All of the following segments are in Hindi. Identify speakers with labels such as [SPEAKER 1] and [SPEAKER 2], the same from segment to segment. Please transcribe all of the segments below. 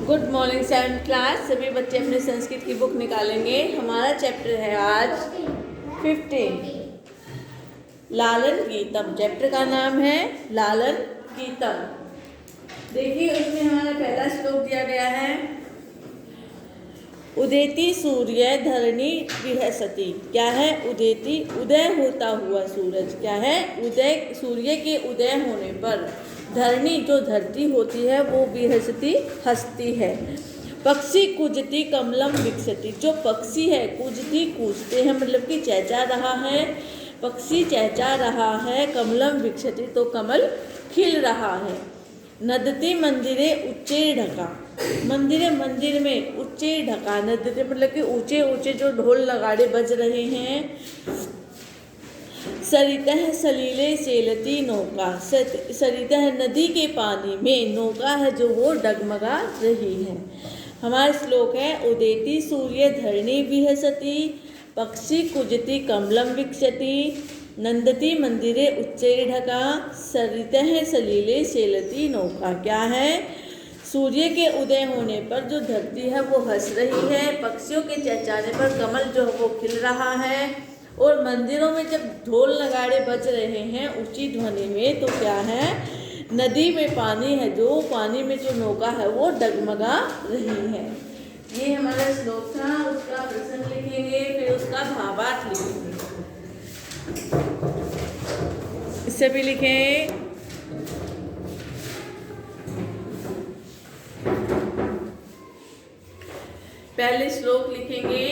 [SPEAKER 1] Good morning 7th class. सभी बच्चे अपने संस्कृत की बुक निकालेंगे। हमारा चैप्टर है आज 15 लालन गीतम। चैप्टर का नाम है लालन गीतम। देखिए उसमें हमारा पहला श्लोक दिया गया है, उदेति सूर्य धरणी विहसति। क्या है? उदेति, उदय होता हुआ सूरज। क्या है? उदय, सूर्य के उदय होने पर धरणी जो धरती होती है वो विहसति, हंसती है। पक्षी कूजति कमलम विकसति। जो पक्षी है कूजति, कूजते हैं मतलब कि चहचा रहा है, पक्षी चहचा रहा है। कमलम विकसति तो कमल खिल रहा है। नदति मंदिरे उच्चे ढका। मंदिर में उच्चे ढका। नदते मतलब कि ऊंचे ऊंचे जो ढोल नगाड़े बज रहे हैं। सरितः सलीले सेलती नौका। सरितः नदी के पानी में नौका है जो वो डगमगा रही है। हमारा श्लोक है, उदेति सूर्य धरणी विहसति, पक्षी कुजति कमलम विकसति, नंदती मंदिरे उच्चे ढका, सरितः सलीले सेलती नौका। क्या है? सूर्य के उदय होने पर जो धरती है वो हंस रही है, पक्षियों के चहचहाने पर कमल जो वो खिल रहा है, और मंदिरों में जब ढोल नगाड़े बज रहे हैं ऊंची ध्वनि में तो क्या है? नदी में पानी है, जो पानी में जो नौका है वो डगमगा रही है। ये हमारा श्लोक था। उसका प्रसंग लिखेंगे, फिर उसका भावार्थ लिखेंगे। इससे भी लिखें, पहले श्लोक लिखेंगे।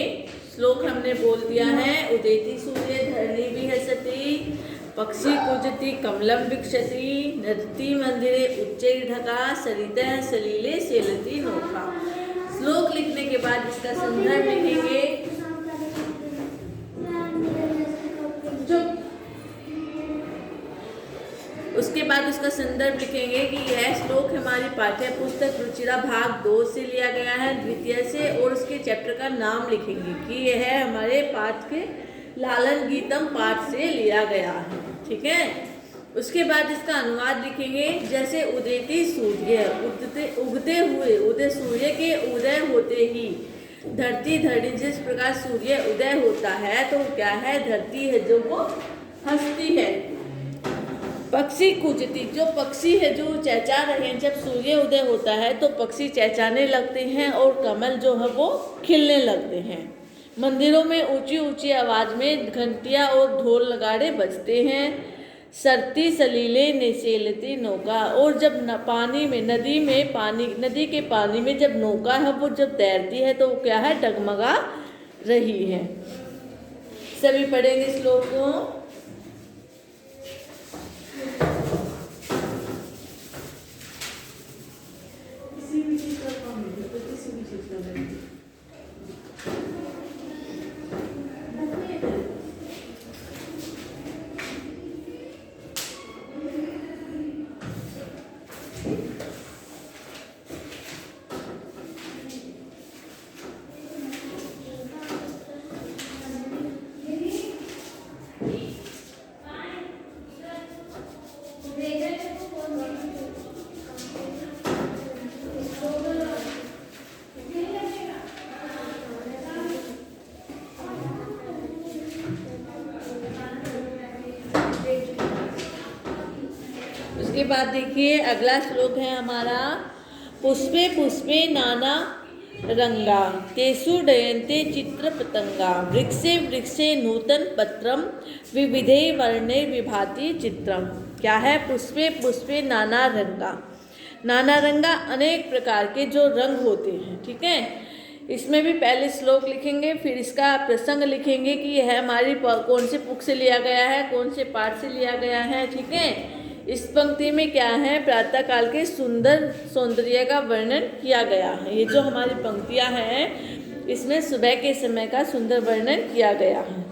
[SPEAKER 1] श्लोक हमने बोल दिया है, उदेति सूर्य धरणी विहसति, पक्षी कूजति कमलम विकसति, नदति मंदिरे उच्चे ढका, सरितः सलीले सेलती नौका। श्लोक लिखने के बाद इसका संदर्भ लिखेंगे। उसके बाद उसका संदर्भ लिखेंगे कि यह श्लोक हमारी पाठ्य पुस्तक रुचिरा भाग 2 से लिया गया है, द्वितीय से, और उसके चैप्टर का नाम लिखेंगे कि यह हमारे पाठ के लालन गीतम पाठ से लिया गया है। ठीक है। उसके बाद इसका अनुवाद लिखेंगे। जैसे उदेति सूर्य, उगते हुए, उदय सूर्य के उदय होते ही धरती धरणी, जिस प्रकार सूर्य उदय होता है तो क्या है? धरती है जो वो हंसती है। पक्षी कूजती, जो पक्षी है जो चहचा रहे हैं, जब सूर्य उदय होता है तो पक्षी चहचाने लगते हैं और कमल जो है वो खिलने लगते हैं। मंदिरों में ऊंची ऊंची आवाज में घंटियां और ढोल नगाड़े बजते हैं। सरती सलीले नेसेलती नौका, और जब पानी में, नदी के पानी में जब नौका है वो जब तैरती है तो क्या है? डगमगा रही है। सभी पढ़ेंगे श्लोक को। उसके बाद देखिए अगला श्लोक है हमारा, पुष्पे पुष्पे नाना रंगा, तेसु डयन्ते चित्र पतंगा, वृक्षे वृक्षे नूतन पत्रम, विविधे वर्णे विभाति चित्रम। क्या है? पुष्पे पुष्पे नाना रंगा। नाना रंगा अनेक प्रकार के जो रंग होते हैं। ठीक है। इसमें भी पहले श्लोक लिखेंगे, फिर इसका प्रसंग लिखेंगे कि यह हमारी कौन से बुक से लिया गया है, कौन से पाठ से लिया गया है। ठीक है। इस पंक्ति में क्या है? प्रातः काल के सुंदर सौंदर्य का वर्णन किया गया है। ये जो हमारी पंक्तियां हैं इसमें सुबह के समय का सुंदर वर्णन किया गया है।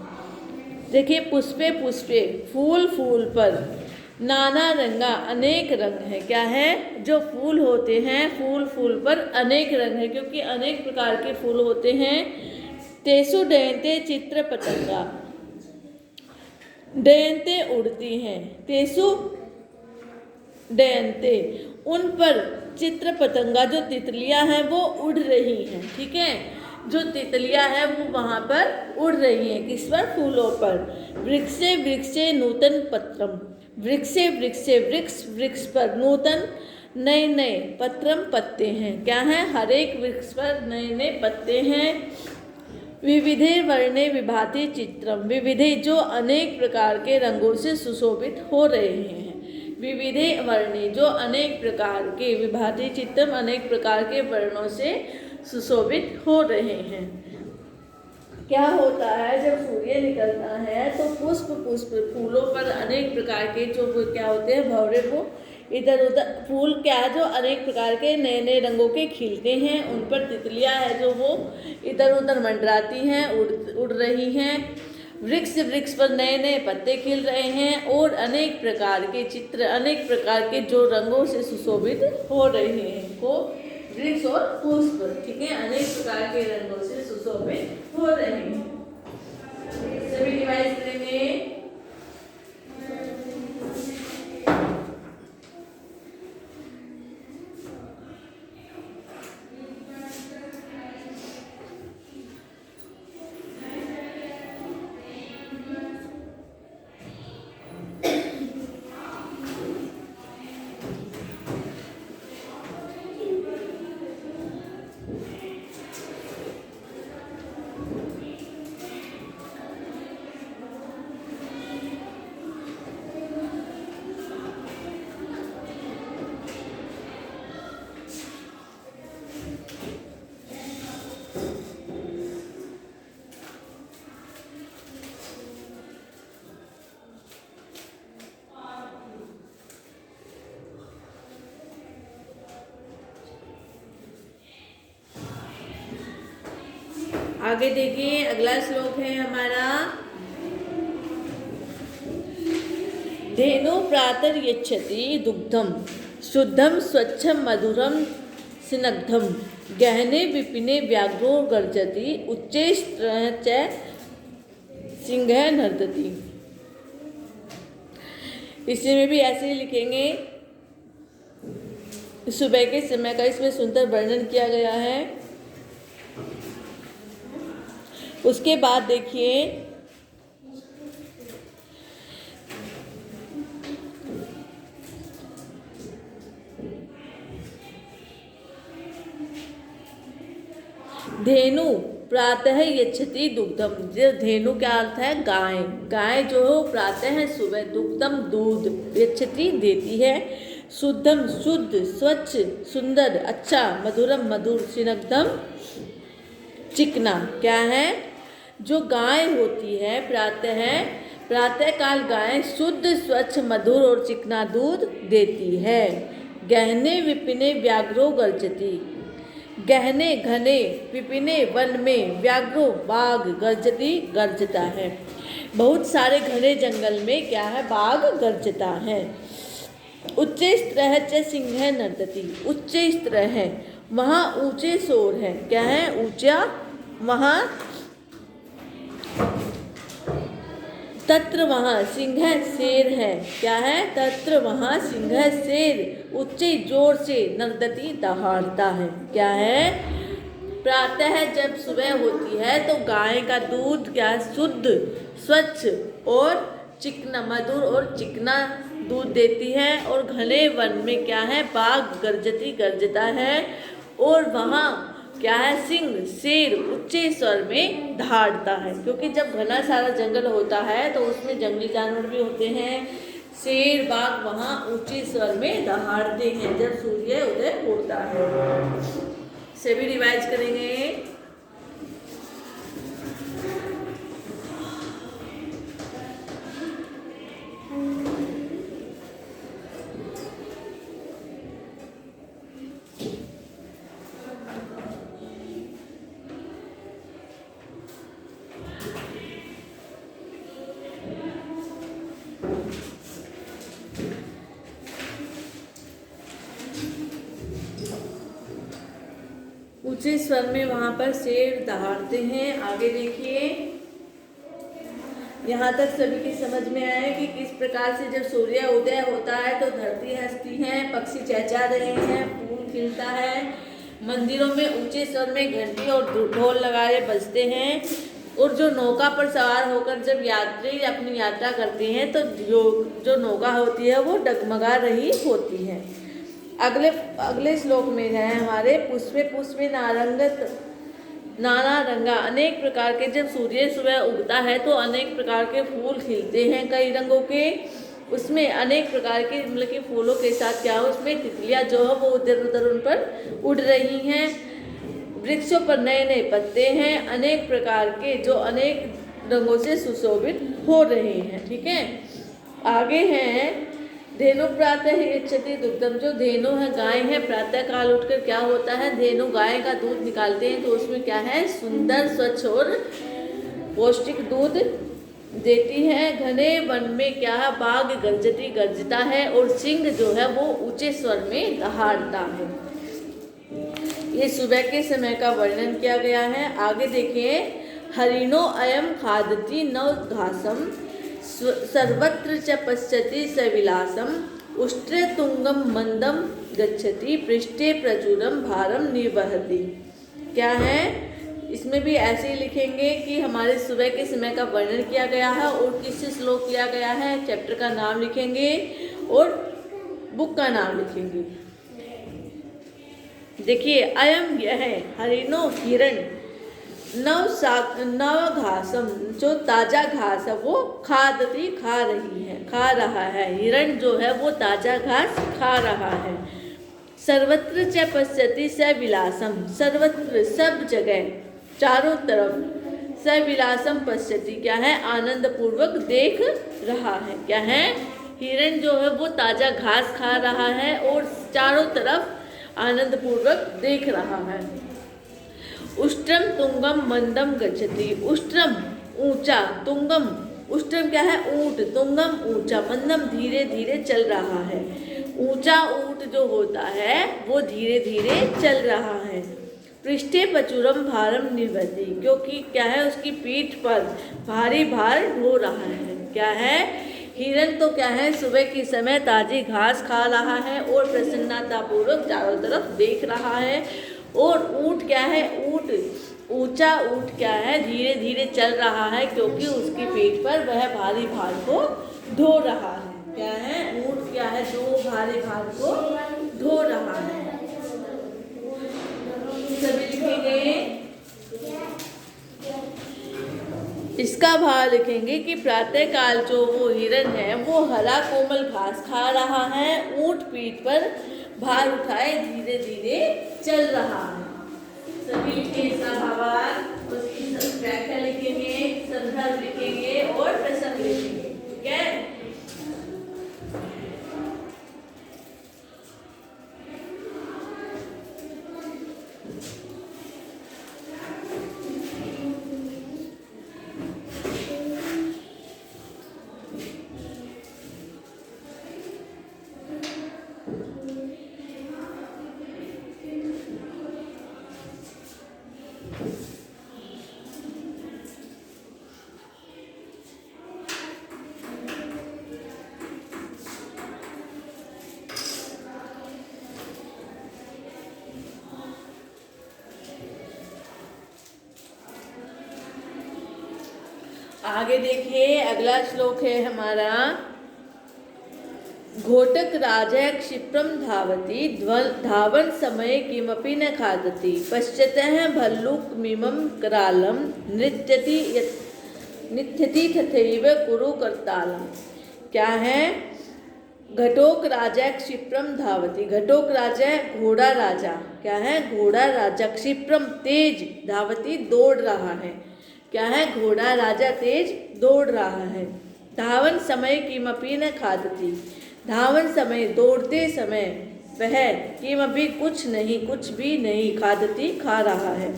[SPEAKER 1] देखिए, पुष्पे पुष्पे, फूल फूल पर, नाना रंगा अनेक रंग है। क्या है? जो फूल होते हैं फूल फूल पर अनेक रंग है, क्योंकि अनेक प्रकार के फूल होते हैं। तेसु डयन्ते चित्र पतंगा, डयन्ते उड़ती हैं, तेसु डयन्ते उन पर चित्र पतंगा, जो तितलियां हैं वो उड़ रही हैं, ठीक है, जो तितलियां हैं वो वहाँ पर उड़ रही हैं, किस पर, फूलों पर। वृक्षे वृक्षे नूतन पत्रम, वृक्षे वृक्षे वृक्ष, वृक्ष पर, नूतन नए नए, पत्रम पत्ते हैं, क्या है, हर एक वृक्ष पर नए नए पत्ते हैं। विविधे वर्णे विभाति चित्रम, विविधे जो अनेक प्रकार के रंगों से सुशोभित हो रहे हैं। विविधे वर्णे जो अनेक प्रकार के, विभाति चित्रम अनेक प्रकार के वर्णों से सुशोभित हो रहे हैं। क्या होता है, जब सूर्य निकलता है तो पुष्प पुष्प फूलों पर अनेक प्रकार के जो क्या होते हैं, भंवरे, वो इधर उधर फूल क्या है, जो अनेक प्रकार के नए नए रंगों के खिलते हैं, उन पर तितलियां हैं जो वो इधर उधर मंडराती हैं, उड़ रही हैं। वृक्ष वृक्ष पर नए नए पत्ते खिल रहे हैं और अनेक प्रकार के चित्र, अनेक प्रकार के जो रंगों से सुशोभित हो रहे हैं, को वृक्ष और पुष्प, ठीक है, अनेक प्रकार के रंगों से सुशोभित हो रहे हैं। सभी डिवाइस करेंगे। आगे देखिए, अगला श्लोक है हमारा, धेनु प्रातः यच्छति दुग्धम शुद्धम स्वच्छम मधुरम स्निग्धम, गहने विपिने व्याघ्रो गर्जति, उच्चे च सिंह नर्दति। इसमें भी ऐसे ही लिखेंगे। सुबह के समय का इसमें सुंदर वर्णन किया गया है। उसके बाद देखिए, धेनु प्रातः यच्छति दुग्धम, जो धेनु क्या अर्थ है, गाय, गाय जो प्रातः सुबह, दुग्धम दूध, यच्छति देती है, शुद्धम शुद्ध, स्वच्छ सुंदर अच्छा, मधुरम मधुर, स्निग्धम चिकना, क्या है, जो गाय होती है प्रातः काल गाय शुद्ध स्वच्छ मधुर और चिकना दूध देती है। गहने विपिने व्याघ्रो गर्जति, गहने घने, विपिने वन में, व्याघ्रो बाघ, गर्जति गर्जता है, बहुत सारे घने जंगल में क्या है, बाघ गर्जता है। उच्चे स्त्रह च सिंह नर्दति, उच्चे स्त्रह है, वहाँ ऊंचे शोर है, क्या है, ऊंचा, वहाँ तत्र वहाँ सिंह शेर है, क्या है, तत्र वहाँ सिंह शेर उच्चे जोर से नर्दति दहाड़ता है, क्या है। प्रातः जब सुबह होती है तो गाय का दूध क्या, शुद्ध स्वच्छ और चिकना, मधुर और चिकना दूध देती है, और घने वन में क्या है, बाघ गर्जती गर्जता है, और वहाँ क्या है, सिंह शेर उच्चे स्वर में दहाड़ता है, क्योंकि जब घना सारा जंगल होता है तो उसमें जंगली जानवर भी होते हैं, शेर बाघ वहाँ ऊंचे स्वर में दहाड़ते हैं जब सूर्य उदय होता है। सभी रिवाइज करेंगे। ऊंचे स्वर में वहाँ पर शेर दहाड़ते हैं। आगे देखिए, यहाँ तक सभी की समझ में आया कि किस प्रकार से जब सूर्य उदय होता है तो धरती हंसती है, पक्षी चहचहा रहे हैं, फूल खिलता है। मंदिरों में ऊंचे स्वर में घंटी और ढोल नगाड़े बजते हैं। और जो नौका पर सवार होकर जब यात्री अपनी यात्रा करते हैं तो जो नौका होती है वो डगमगा रही होती है। अगले श्लोक में है हमारे पुष्पे पुष्पे नाना रंगा। अनेक प्रकार के, जब सूर्य सुबह उगता है तो अनेक प्रकार के फूल खिलते हैं कई रंगों के। उसमें अनेक प्रकार के मतलब कि फूलों के साथ क्या हो, उसमें तितलियां जो है वो इधर उधर उन पर उड़ रही हैं। वृक्षों पर नए नए पत्ते हैं अनेक प्रकार के, जो अनेक रंगों से सुशोभित हो रहे हैं। ठीक है, आगे हैं धेनु प्रातः यच्छति दुग्धम। जो धेनु है, गाय है, प्रातः काल उठकर क्या होता है, धेनु गाय का दूध निकालते हैं तो उसमें क्या है, सुंदर स्वच्छ और पौष्टिक दूध देती है। घने वन में क्या है, बाघ गरजता है और सिंह जो है वो ऊंचे स्वर में दहाड़ता है। ये सुबह के समय का वर्णन किया गया है। आगे देखिए, हरिणो अयम खादति नव घासम सर्वत्र च पश्यति सविलासम उष्ट्रे तुंगम मंदम गच्छति पृष्ठे प्रचुरम भारम निर्वहति। क्या है, इसमें भी ऐसे ही लिखेंगे कि हमारे सुबह के समय का वर्णन किया गया है और किससे श्लोक किया गया है, चैप्टर का नाम लिखेंगे और बुक का नाम लिखेंगे। देखिए, अयम यह है, हरिणो हिरण, नव घासम जो ताजा घास है वो खादती खा रहा है। हिरण जो है वो ताजा घास खा रहा है। सर्वत्र च पश्यति सविलासम, सर्वत्र सब जगह चारों तरफ, सविलासम पश्यति क्या है, आनंद पूर्वक देख रहा है। क्या है, हिरण जो है वो ताजा घास खा रहा है और चारों तरफ आनंद पूर्वक देख रहा है। उष्ट्रम तुंगम मंदम गच्छति, उष्ट्रम ऊंचा, तुंगम उष्ट्रम क्या है, ऊंट, तुंगम ऊंचा, मंदम धीरे धीरे चल रहा है। ऊंचा ऊंट जो होता है वो धीरे धीरे चल रहा है। पृष्ठे प्रचुरम भारम निर्वहति, क्योंकि क्या है, उसकी पीठ पर भारी भार हो रहा है। क्या है, हिरण तो क्या है, सुबह के समय ताजी घास खा रहा है और प्रसन्नतापूर्वक चारों तरफ देख रहा है। और ऊंट क्या है, ऊंचा ऊंट क्या है, धीरे धीरे चल रहा है क्योंकि उसकी पीठ पर वह भारी भार को ढो रहा है। क्या है, ऊंट क्या है, दो भारी भार को ढो रहा है। सभी लिखेंगे, इसका भाव लिखेंगे कि प्रातः काल जो वो हिरण है वो हरा कोमल घास खा रहा है, ऊंट पीठ पर भार उठाए धीरे धीरे चल रहा है। सभी लिखेंगे इसका भावार्थ, उसकी व्याख्या लिखेंगे, संदर्भ लिखेंगे और प्रसंग लिखेंगे। ठीक है, आगे देखिए, अगला श्लोक है हमारा, घोटक राजा क्षिप्रम धावति धावन समय किमपि न खादति पश्यतः भल्लुक मिमं करालम नित्यति तथैव कुरु करतालम। क्या है, घटोक राजा क्षिप्रम धावति, घटोक राजा घोड़ा राजा, क्या है, घोड़ा राजा, क्षिप्रम तेज, धावति दौड़ रहा है। क्या है, घोड़ा राजा तेज दौड़ रहा है। धावन समय किमपि न खादति, धावन समय दौड़ते समय वह किमपि कुछ भी नहीं, खादति खा रहा है।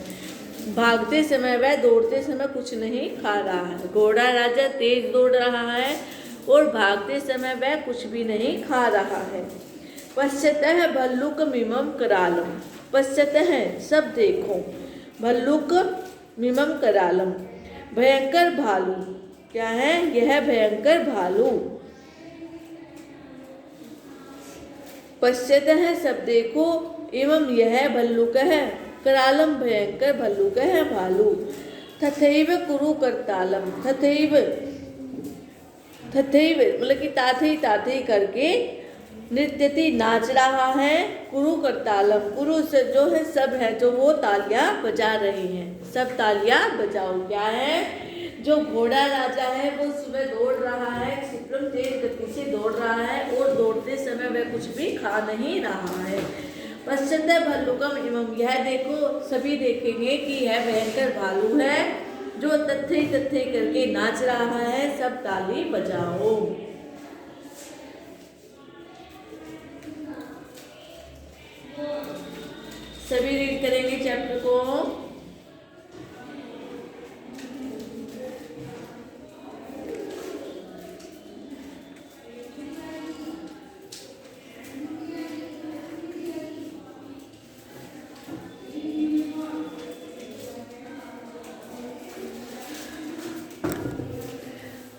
[SPEAKER 1] भागते समय वह दौड़ते समय कुछ नहीं खा रहा है। घोड़ा राजा तेज दौड़ रहा है और भागते समय वह कुछ भी नहीं खा रहा है। पश्यतः भल्लुक मिमम करालम, पश्यतः सब देखो, भल्लुक मिमम करालम भयंकर भालू। क्या है, यह भयंकर भालू। पश्यतः सब देखो, एवं यह भल्लुक है। करालम भयंकर भल्लुक है भालू। तथैव कुरु करतालम, तथैव तथैव मतलब कि ताथई ताथई करके नृत्यति नाच रहा है। कुरु करतालम, कुरु से जो है सब है, जो वो तालियां बजा रहे हैं, सब तालियां बजाओ। क्या है? जो घोड़ा राजा है वो सुबह दौड़ रहा है, क्षिप्रम तेज गति से दौड़ रहा है और दौड़ते समय वह कुछ भी खा नहीं रहा है। पश्चात भल्लुकम एवं यह देखो, सभी देखेंगे कि यह भयंकर भालू है जो तथई तथई करके नाच रहा है, सब ताली बजाओ। सभी रीड करेंगे चैप्टर को।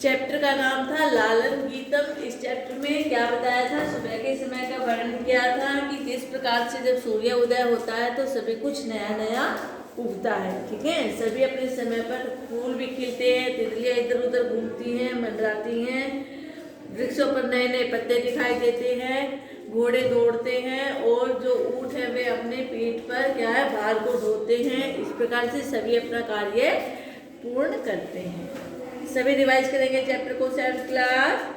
[SPEAKER 1] चैप्टर का नाम था लालन गीतम। इस चैप्टर में क्या बताया था? सुबह के समय का वर्णन किया था कि किस प्रकार से जब सूर्य उदय होता है तो सभी कुछ नया नया उगता है। ठीक है, सभी अपने समय पर फूल भी खिलते हैं, तितलियां इधर उधर घूमती हैं, मंडराती हैं, वृक्षों पर नए नए पत्ते दिखाई देते हैं, घोड़े दौड़ते हैं और जो ऊंट है वे अपने पीठ पर क्या है भार को ढोते हैं। इस प्रकार से सभी अपना कार्य पूर्ण करते हैं। सभी रिवाइज करेंगे चैप्टर को 7th क्लास।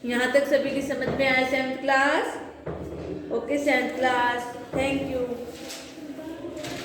[SPEAKER 1] यहाँ तक सभी की समझ में आया 7th class? Okay 7th class, thank you.